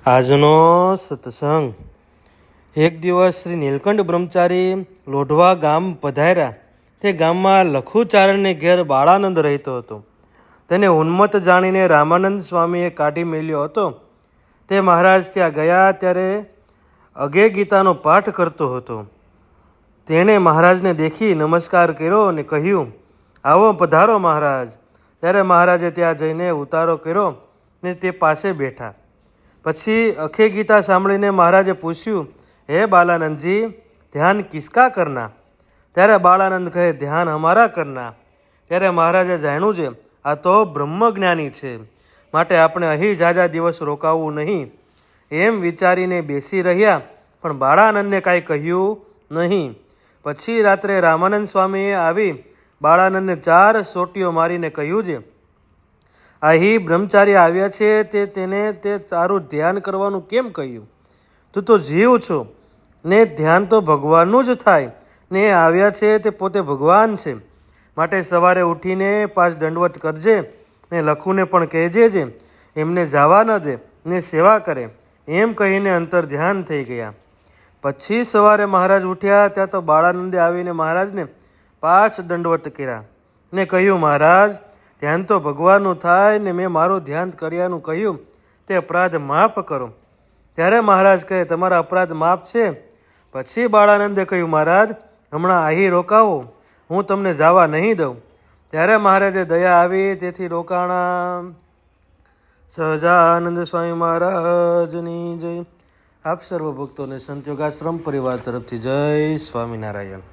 આજનો સત્સંગ એક દિવસ શ્રી નીલકંઠ બ્રહ્મચારી લોઢવા ગામ પધાર્યા. તે ગામમાં લખુચારણને ઘેર બાળાનંદ રહેતો હતો. તેને ઉન્મત્ત જાણીને રામાનંદ સ્વામીએ કાઢી મેલ્યો હતો. તે મહારાજ ત્યાં ગયા ત્યારે અગે ગીતાનો પાઠ કરતો હતો. તેણે મહારાજને દેખી નમસ્કાર કર્યો અને કહ્યું, આવો પધારો મહારાજ. ત્યારે મહારાજે ત્યાં જઈને ઉતારો કર્યો ને તે પાસે બેઠા. પછી અખે ગીતા સાંભળીને મહારાજે પૂછ્યું, હે બાલાનંદજી, ધ્યાન કિસકા કરના? ત્યારે બાળાનંદ કહે, ધ્યાન હમારા કરના. ત્યારે મહારાજે જાણ્યું છે આ તો બ્રહ્મજ્ઞાની છે, માટે આપણે અહીં ઝાઝા દિવસ રોકાવું નહીં. એમ વિચારીને બેસી રહ્યા, પણ બાળાનંદને કાંઈ કહ્યું નહીં. પછી રાત્રે રામાનંદ સ્વામીએ આવી બાળાનંદને 4 સોટીઓ મારીને કહ્યું છે, અહીં બ્રહ્મચારી આવ્યા છે તેને તે તારું ધ્યાન કરવાનું કેમ કહ્યું? તું તો જીવ છો ને ધ્યાન તો ભગવાનનું જ થાય ને એ આવ્યા છે તે પોતે ભગવાન છે. માટે સવારે ઉઠીને 5 દંડવત કરજે ને લખુને પણ કહેજે છે એમને જવા ન દે ને સેવા કરે. એમ કહીને અંતર ધ્યાન થઈ ગયા. પછી સવારે મહારાજ ઉઠ્યા ત્યાં તો બાળાનંદે આવીને મહારાજને 5 દંડવત કર્યા ને કહ્યું, મહારાજ, ધ્યાન તો ભગવાનનું થાય ને મેં મારું ધ્યાન કર્યાનું કહ્યું, તે અપરાધ માફ કરો. ત્યારે મહારાજ કહે, તમારા અપરાધ માફ છે. પછી બાળાનંદે કહ્યું, મહારાજ, હમણાં અહીં રોકાવો, હું તમને જવા નહીં દઉં. ત્યારે મહારાજે દયા આવી, તેથી રોકાણા. સહજાનંદ સ્વામી મહારાજની જય. આપ સર્વ ભક્તોને સંત યોગાશ્રમ પરિવાર તરફથી જય સ્વામિનારાયણ.